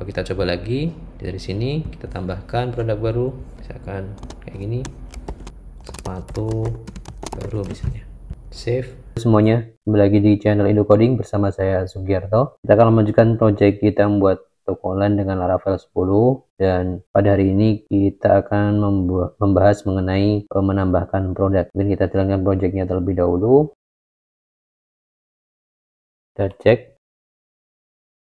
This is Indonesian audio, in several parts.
Kalau kita coba lagi dari sini, kita tambahkan produk baru, misalkan kayak gini, sepatu baru misalnya. Save semuanya. Kembali lagi di channel Indo Coding bersama saya Sugiarto. Kita akan melanjutkan project kita membuat toko online dengan Laravel 10, dan pada hari ini kita akan membahas mengenai menambahkan produk. Mungkin kita jalankan projectnya terlebih dahulu. Kita cek.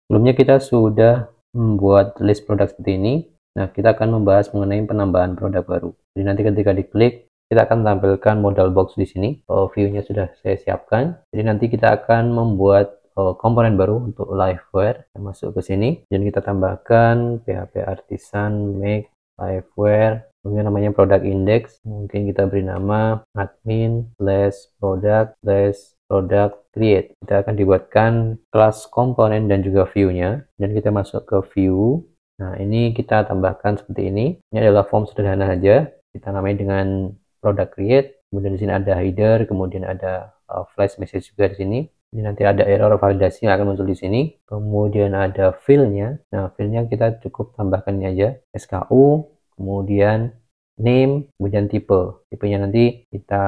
Sebelumnya kita sudah membuat list produk seperti ini. Nah, kita akan membahas mengenai penambahan produk baru. Jadi nanti ketika diklik, kita akan tampilkan modal box di sini. View-nya sudah saya siapkan. Jadi nanti kita akan membuat komponen baru untuk Liveware. Kita masuk ke sini dan kita tambahkan PHP Artisan make Liveware. Kemudian namanya product index. Mungkin kita beri nama admin /product create. Kita akan dibuatkan kelas komponen dan juga view-nya, dan kita masuk ke view. Nah, ini kita tambahkan seperti ini. Ini adalah form sederhana saja. Kita namai dengan product create. Kemudian di sini ada header, kemudian ada flash message juga di sini. Ini nanti ada error validasi yang akan muncul di sini. Kemudian ada fill-nya. Nah, fill-nya kita cukup tambahkan ini aja, SKU, kemudian name, kemudian tipe. Tipenya nanti kita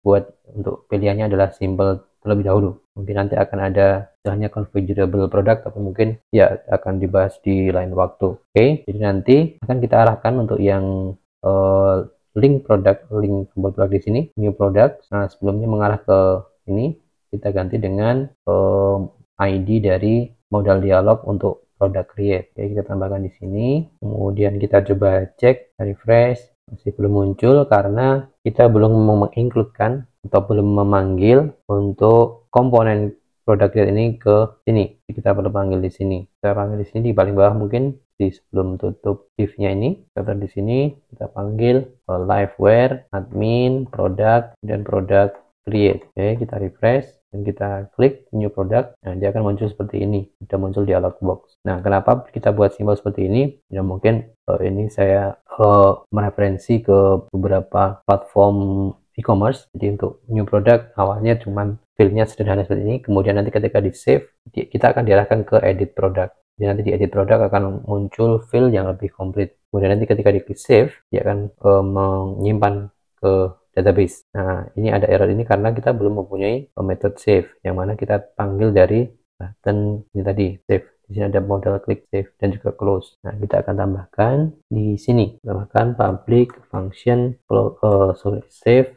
buat untuk pilihannya adalah simple terlebih dahulu. Mungkin nanti akan ada istilahnya configurable product, tapi mungkin ya akan dibahas di lain waktu. Oke, jadi nanti akan kita arahkan untuk yang link produk di sini, new product. Nah, sebelumnya mengarah ke ini, kita ganti dengan ID dari modal dialog untuk product create. Oke, kita tambahkan di sini. Kemudian kita coba cek, refresh. Masih belum muncul karena kita belum mengincludekan atau belum memanggil untuk komponen produk create ini ke sini. Jadi kita perlu panggil di sini. Kita panggil di sini di paling bawah, mungkin di sebelum tutup div-nya ini. Kita di sini kita panggil Liveware admin product dan product create. Oke, kita refresh dan kita klik new product. Nah, dia akan muncul seperti ini. Sudah muncul dialog box. Nah, kenapa kita buat simbol seperti ini? Ya mungkin ini saya mereferensi ke beberapa platform e-commerce. Jadi untuk new product awalnya cuman fill-nya sederhana seperti ini. Kemudian nanti ketika di save, kita akan diarahkan ke edit product. Jadi nanti di edit product akan muncul fill yang lebih komplit. Kemudian nanti ketika di klik save, dia akan menyimpan ke database. Nah, ini ada error ini karena kita belum mempunyai method save, yang mana kita panggil dari button ini tadi, save. Di sini ada modal klik save dan juga close. Nah, kita akan tambahkan di sini, tambahkan public function save,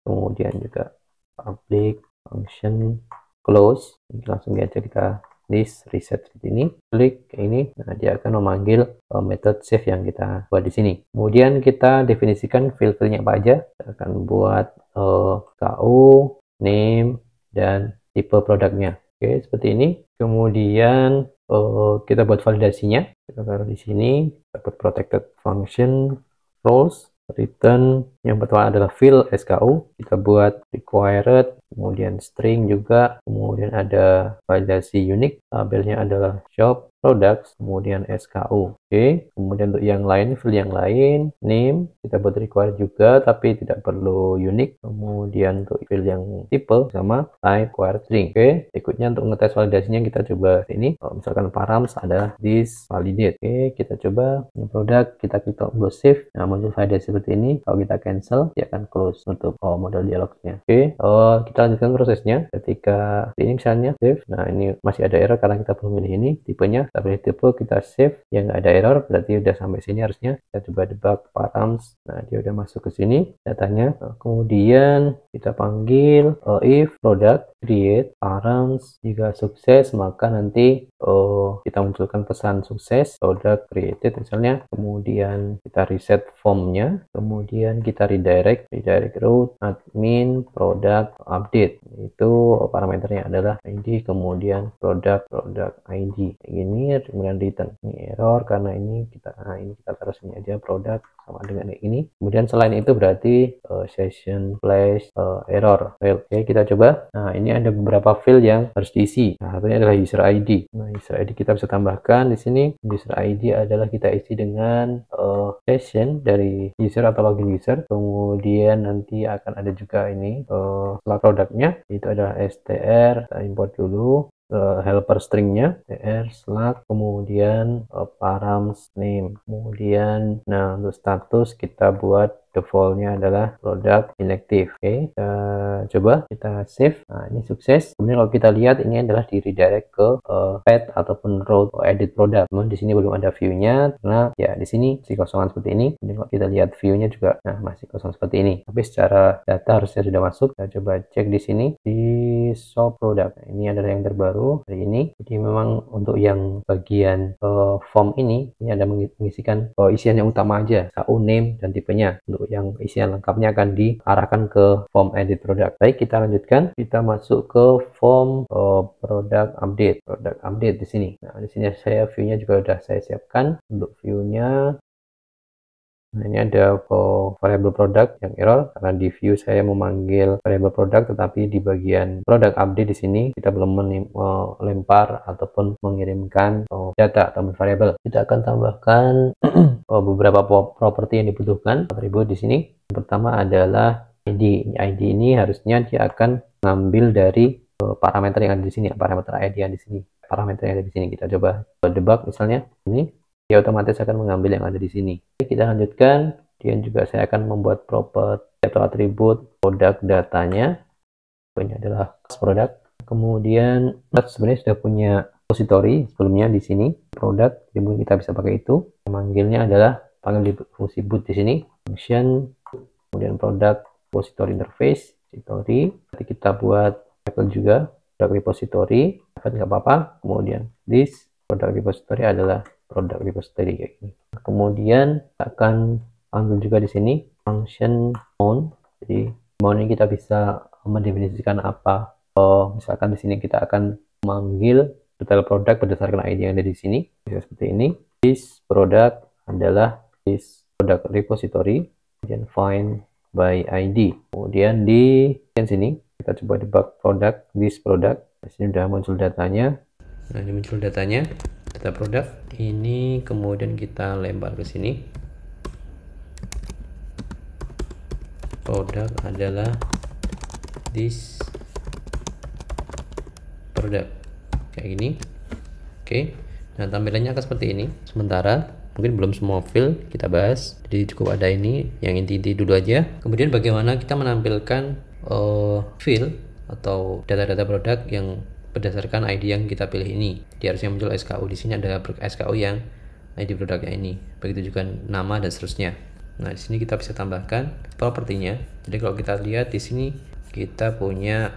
kemudian juga public function close. Langsung aja kita list reset seperti ini, klik ke ini. Nah, dia akan memanggil method save yang kita buat di sini. Kemudian kita definisikan fill-nya apa aja. Kita akan buat KU, name, dan tipe produknya. Oke, seperti ini. Kemudian kita buat validasinya. Kita taruh di sini. Kita buat protected function roles. Return yang pertama adalah fill SKU, kita buat required, kemudian string juga, kemudian ada validasi unique, tabelnya adalah shop products, kemudian SKU. Oke, kemudian untuk yang lain, fill yang lain, name kita buat required juga tapi tidak perlu unique. Kemudian untuk fill yang tipe sama type required string. Oke, berikutnya untuk ngetes validasinya kita coba ini. Misalkan params adalah this validate. Oke, kita coba new product, kita klik tombol save. Nah, muncul validasi seperti ini. Kalau kita cancel, dia akan close untuk modal dialognya. Oke, kita lanjutkan prosesnya. Ketika ini misalnya save, nah ini masih ada error karena kita belum pilih ini tipenya. Kita pilih tipe, kita save, yang nggak ada error, berarti udah sampai sini harusnya. Kita coba debug params. Nah, dia udah masuk ke sini datanya. Nah, kemudian kita panggil if product create params, jika sukses maka nanti kita munculkan pesan sukses product created misalnya. Kemudian kita reset formnya, kemudian kita redirect route admin product update. Itu parameternya adalah ID, kemudian product ID ini, kemudian return. Ini error karena ini kita taruh sini aja produk sama dengan ini. Kemudian selain itu berarti session flash error fail. Oke, kita coba. Nah, ini ada beberapa field yang harus diisi. Nah, satunya adalah user ID. Nah, user ID kita bisa tambahkan di sini. User ID adalah kita isi dengan session dari user atau login user. Kemudian nanti akan ada juga ini setelah produknya, itu adalah str. Kita import dulu. helper stringnya tr slug, kemudian params name, kemudian nah untuk status kita buat defaultnya adalah product inactive. Oke, kita coba kita save. Nah, ini sukses. Kemudian kalau kita lihat ini adalah di redirect ke pad ataupun row edit product. Namun di sini belum ada view-nya karena ya di sini masih kosongan seperti ini. Kemudian kalau kita lihat view-nya juga nah masih kosong seperti ini. Tapi secara data harusnya sudah masuk. Kita coba cek di sini di show product. Nah, ini adalah yang terbaru hari ini. Jadi memang untuk yang bagian form ini ada mengisikan isian yang utama aja, SKU, name dan tipenya. Untuk yang isian lengkapnya akan diarahkan ke form edit product. Baik, kita lanjutkan. Kita masuk ke form product update di sini. Nah, di sini saya view-nya juga sudah saya siapkan. Untuk view-nya nah, ini ada variable product yang error karena di view saya memanggil variable product, tetapi di bagian product update di sini kita belum melempar ataupun mengirimkan data atau variable. Kita akan tambahkan beberapa properti yang dibutuhkan atribut di sini. Yang pertama adalah ID. ID ini harusnya dia akan mengambil dari parameter yang ada di sini, parameter ID yang di sini. Parameter yang ada di sini kita coba debug misalnya ini. Dia otomatis akan mengambil yang ada di sini. Oke, kita lanjutkan. Kemudian juga saya akan membuat properti atau atribut produk datanya. Ini adalah produk. Kemudian sebenarnya sudah punya repository sebelumnya di sini produk. Kemudian kita bisa pakai itu. Manggilnya adalah panggil di fungsi boot di sini. Function. Kemudian produk repository interface. Repository. Nanti kita buat label juga produk repository. Nggak apa-apa. Kemudian this produk repository adalah produk repository kayak gini. Kemudian akan ambil juga di sini function mount. Jadi mount ini kita bisa mendefinisikan apa. Misalkan di sini kita akan memanggil detail produk berdasarkan ID yang ada di sini. Bisa seperti ini. This product adalah this product repository. Kemudian find by ID. Kemudian di sini kita coba debug product this product. Di sini sudah muncul datanya. Nah, ini muncul datanya. Data produk ini kemudian kita lempar ke sini. Produk adalah this produk kayak gini. Oke, nah tampilannya akan seperti ini. Sementara mungkin belum semua field kita bahas, jadi cukup ada ini yang inti-inti dulu aja. Kemudian bagaimana kita menampilkan field atau data-data produk yang berdasarkan ID yang kita pilih ini. Dia harusnya muncul SKU. Di sini ada SKU yang ID produknya ini. Begitu juga nama dan seterusnya. Nah, di sini kita bisa tambahkan propertinya. Jadi kalau kita lihat di sini kita punya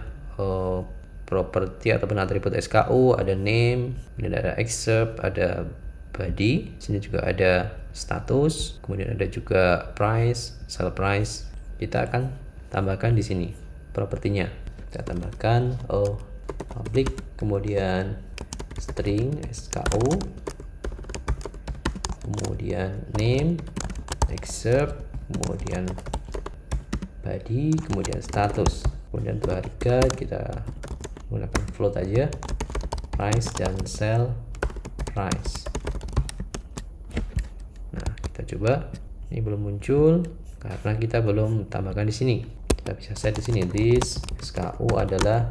properti ataupun atribut SKU, ada name, kemudian ada excerpt, ada body. Di sini juga ada status, kemudian ada juga price, sell price. Kita akan tambahkan di sini propertinya. Kita tambahkan public, kemudian string SKU, kemudian name, excerpt, kemudian body, kemudian status, kemudian untuk harga kita menggunakan float aja, price dan sell price. Nah, kita coba. Ini belum muncul karena kita belum tambahkan di sini. Kita bisa set di sini this SKU adalah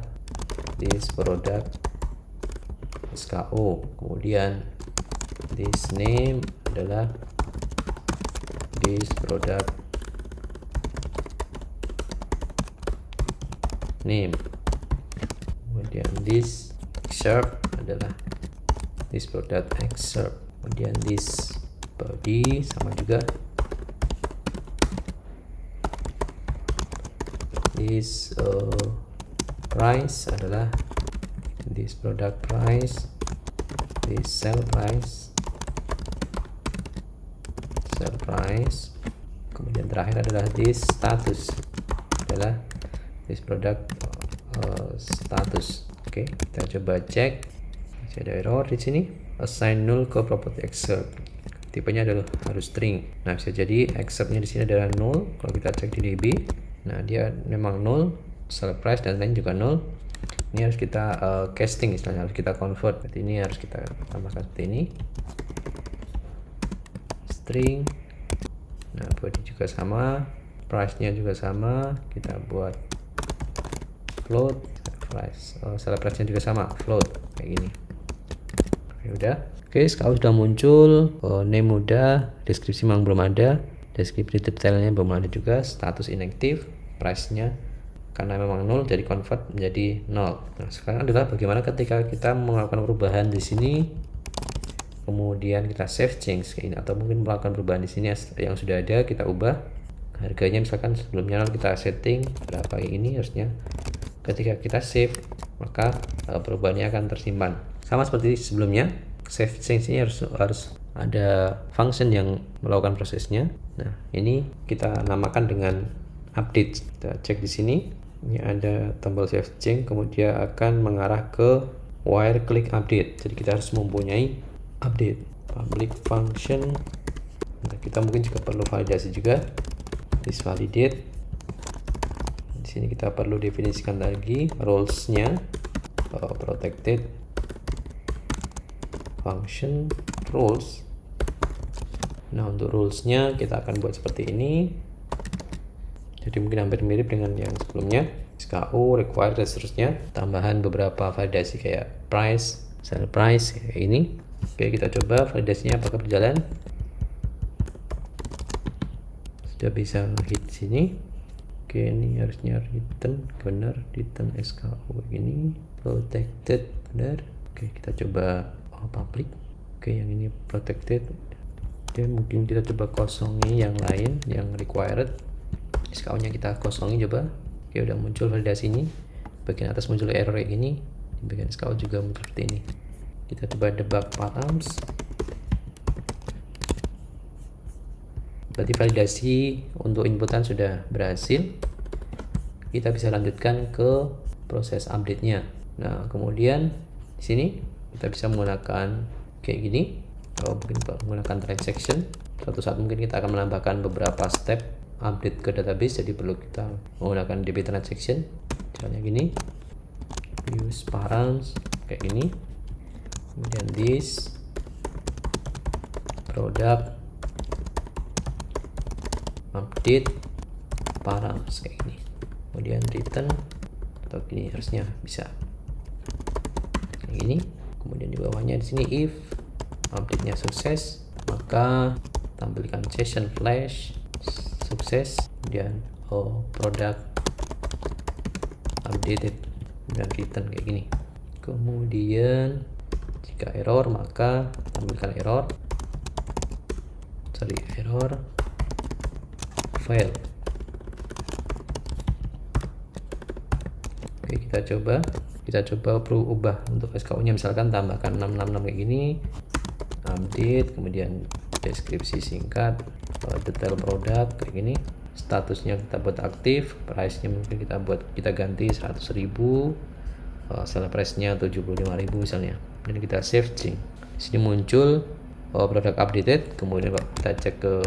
this product SKU, kemudian this name adalah this product name, kemudian this excerpt adalah this product excerpt, kemudian this body sama juga this price adalah this product price, this sell price, kemudian terakhir adalah this status adalah this product status. Oke, kita coba cek. Masih ada error di sini. Assign null ke property excerpt. Tipenya adalah harus string. Nah, bisa jadi excerptnya di sini adalah null. Kalau kita cek di DB, nah dia memang null. Sell price dan lain juga null. Ini harus kita casting, istilahnya harus kita convert. Berarti ini harus kita tambahkan seperti ini. String. Nah, body juga sama, price nya juga sama. Kita buat float price, seller price nya juga sama, float kayak gini. Ya udah. Oke, kalau sudah muncul, name udah, deskripsi memang belum ada, deskripsi detailnya belum ada juga, status inactive, price nya karena memang 0 jadi convert menjadi 0. Nah, sekarang adalah bagaimana ketika kita melakukan perubahan di sini, kemudian kita save change kayak ini, atau mungkin melakukan perubahan di sini yang sudah ada kita ubah harganya, misalkan sebelumnya 0 kita setting berapa kayak ini, harusnya ketika kita save maka perubahannya akan tersimpan sama seperti sebelumnya. Save change ini harus ada function yang melakukan prosesnya. Nah, ini kita namakan dengan update. Kita cek di sini, ini ada tombol save change, kemudian akan mengarah ke wire click update. Jadi kita harus mempunyai update public function. Nah, kita mungkin juga perlu validasi juga, this validate. Di sini kita perlu definisikan lagi rules-nya, protected function rules. Nah, untuk rules-nya kita akan buat seperti ini. Jadi mungkin hampir mirip dengan yang sebelumnya, SKU, required, dan seterusnya. Tambahan beberapa validasi kayak price, sell price kayak ini. Oke, kita coba validasinya apakah berjalan. Sudah bisa hit sini. Oke, ini harusnya return, benar, return SKU ini, protected, benar. Oke, kita coba public. Oke, yang ini protected. Oke, mungkin kita coba kosongi yang lain, yang required. SKU nya kita kosongi coba. Oke, udah muncul validasi ini. Bagian atas muncul error kayak gini, di bagian SKU juga muncul seperti ini. Kita coba debug params. Berarti validasi untuk inputan sudah berhasil. Kita bisa lanjutkan ke proses update nya. Nah, kemudian di sini kita bisa menggunakan kayak gini, atau mungkin menggunakan transaction. Suatu saat mungkin kita akan menambahkan beberapa step update ke database, jadi perlu kita menggunakan DB transaction. Caranya gini, use params kayak gini, kemudian this product update params kayak gini, kemudian return, atau gini harusnya bisa kayak gini. Kemudian di bawahnya di sini if update-nya sukses, maka tampilkan session flash sukses, kemudian product updated, dan return kayak gini. Kemudian jika error maka tampilkan error fail. Oke, kita coba ubah untuk SKU nya, misalkan tambahkan 666 kayak gini, update, kemudian deskripsi singkat, detail produk kayak gini, statusnya kita buat aktif, price nya mungkin kita ganti 100.000, sell price nya 75.000 misalnya, dan kita save change. Di sini muncul produk updated. Kemudian kita cek ke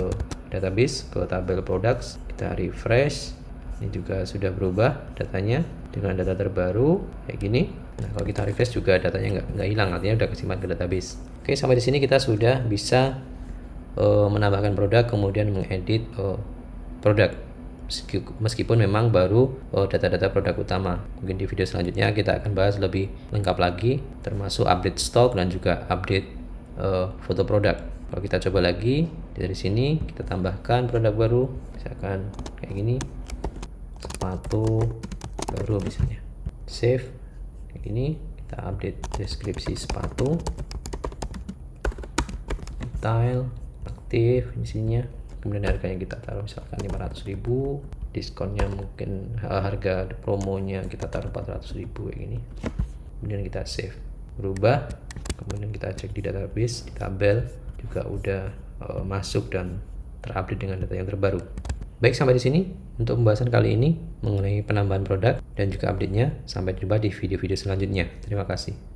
database, ke tabel products, kita refresh, ini juga sudah berubah datanya dengan data terbaru kayak gini. Nah, kalau kita refresh juga datanya nggak hilang, artinya udah kesimpan ke database. Oke, sampai di sini kita sudah bisa menambahkan produk, kemudian mengedit produk, meskipun memang baru data-data produk utama. Mungkin di video selanjutnya kita akan bahas lebih lengkap lagi, termasuk update stok dan juga update foto produk. Kalau kita coba lagi dari sini, kita tambahkan produk baru, misalkan kayak gini, sepatu baru misalnya, save kayak gini, kita update deskripsi sepatu, detail, aktif isinya, kemudian harganya kita taruh misalkan 500.000, diskonnya mungkin harga promonya kita taruh 400.000 kayak gini, kemudian kita save, berubah, kemudian kita cek di database, di tabel juga udah masuk dan terupdate dengan data yang terbaru. Baik, sampai di sini untuk pembahasan kali ini mengenai penambahan produk dan juga update-nya. Sampai jumpa di video-video selanjutnya. Terima kasih.